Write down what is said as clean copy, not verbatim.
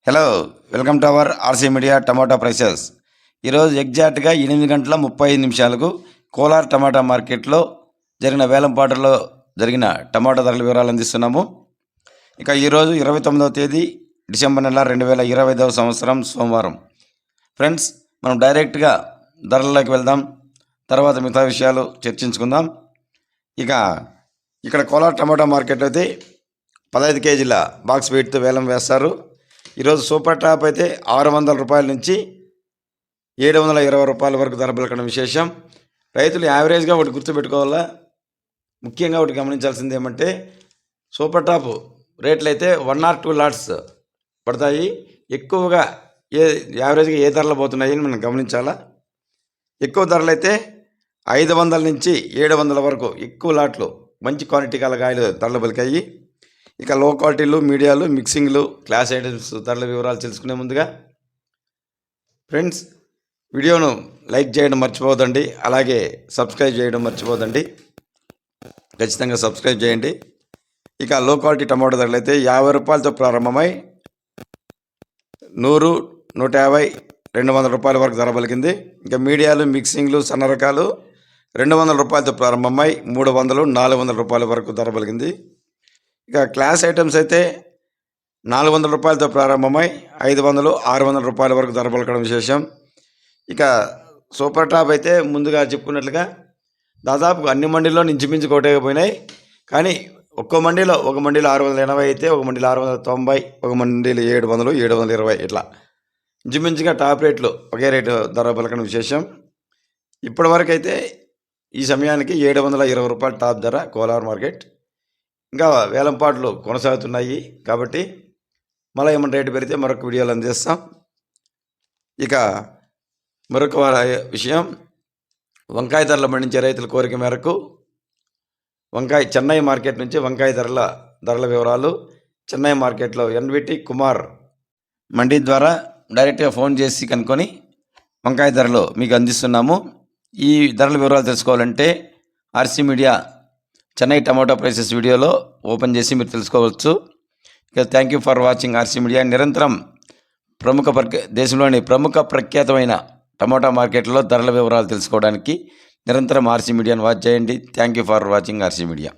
Hello, welcome to our RC media tomato prices. ఈరోజు ఎగ్జాక్ట్గా 8 గంటల 35 నిమిషాలకు కోలార్ టమాటా మార్కెట్లో జరిగిన వేలంపాటలో జరిగిన టమాటా ధరల వివరాలు అందిస్తున్నాము. ఇక ఈరోజు 29వ తేదీ డిసెంబర్ నెల 2025వ సంవత్సరం సోమవారం. ఫ్రెండ్స్, మనం డైరెక్ట్గా ధరల్లోకి వెళ్దాం, తర్వాత మిగతా విషయాలు చర్చించుకుందాం. ఇక్కడ కోలార్ టమాటా మార్కెట్ అయితే 15 కేజీల బాక్స్ వెయిట్తో వేలం వేస్తారు. ఈరోజు సూపర్ టాప్ అయితే 600 రూపాయల నుంచి 720 రూపాయల వరకు ధర పలకడం విశేషం. రైతులు యావరేజ్గా ఒకటి గుర్తుపెట్టుకోవాలా, ముఖ్యంగా ఒకటి గమనించాల్సింది ఏమంటే, సూపర్ టాప్ రేట్లు అయితే 1 or 2 లాట్స్ పడతాయి. ఎక్కువగా యావరేజ్గా ఏ ధరలు పోతున్నాయి అని మనం గమనించాలా. ఎక్కువ ధరలు అయితే 500 నుంచి 700 వరకు ఎక్కువ లాట్లు మంచి క్వాలిటీ గల కాయలు ధరలు పలికాయి. ఇక లో క్వాలిటీలు, మీడియాలు, మిక్సింగ్లు, క్లాస్ ఐటమ్స్ ధరల వివరాలు తెలుసుకునే ముందుగా ఫ్రెండ్స్, వీడియోను లైక్ చేయడం మర్చిపోదండి, అలాగే సబ్స్క్రైబ్ చేయడం మర్చిపోదండి. ఖచ్చితంగా సబ్స్క్రైబ్ చేయండి. ఇక లో క్వాలిటీ టమాటో ధరలు అయితే 50 రూపాయలతో ప్రారంభమై 100, 150, 200 రూపాయల వరకు ధర పలికింది. ఇంకా మీడియాలు, మిక్సింగ్లు, సన్న రకాలు 200 రూపాయలతో ప్రారంభమై 300, 400 రూపాయల వరకు ధర పలికింది. ఇక క్లాస్ ఐటమ్స్ అయితే 400 రూపాయలతో ప్రారంభమై 500, 600 రూపాయల వరకు ధర పలకడం విశేషం. ఇక సూపర్ టాప్ అయితే ముందుగా చెప్పుకున్నట్లుగా దాదాపు అన్ని మండీల్లో ఇంచుమించు కొట్టకపోయినాయి. కానీ ఒక మండీలో 680 అయితే, ఒక మండీలో 690, ఒక మండీలో 700, 720 ఇట్లా ఇంచుమించుగా టాప్ రేట్లు ఒకే రేటు ధర పలకడం విశేషం. ఇప్పటివరకు అయితే ఈ సమయానికి 720 రూపాయలు టాప్ ధర కోలార్ మార్కెట్. ఇంకా వేలంపాట్లు కొనసాగుతున్నాయి కాబట్టి మళ్ళీ ఏమైనా రేటు పెరిగితే మరొక వీడియోలు అందిస్తాం. ఇక మరొక విషయం, వంకాయ ధరలు పండించే రైతుల కోరిక మేరకు చెన్నై మార్కెట్ నుంచి వంకాయ ధరల వివరాలు చెన్నై మార్కెట్లో ఎన్విటి కుమార్ మండీ ద్వారా డైరెక్ట్గా ఫోన్ చేసి కనుక్కొని వంకాయ ధరలు మీకు అందిస్తున్నాము. ఈ ధరల వివరాలు తెలుసుకోవాలంటే RC media Chennai tomato prices వీడియోలో ఓపెన్ చేసి మీరు తెలుసుకోవచ్చు. ఇక thank you for watching RC media. నిరంతరం దేశంలోని ప్రముఖ ప్రఖ్యాతమైన టమాటా మార్కెట్లో ధరల వివరాలు తెలుసుకోవడానికి నిరంతరం ఆర్సీ మీడియాను వాచ్ చేయండి. Thank you for watching RC media.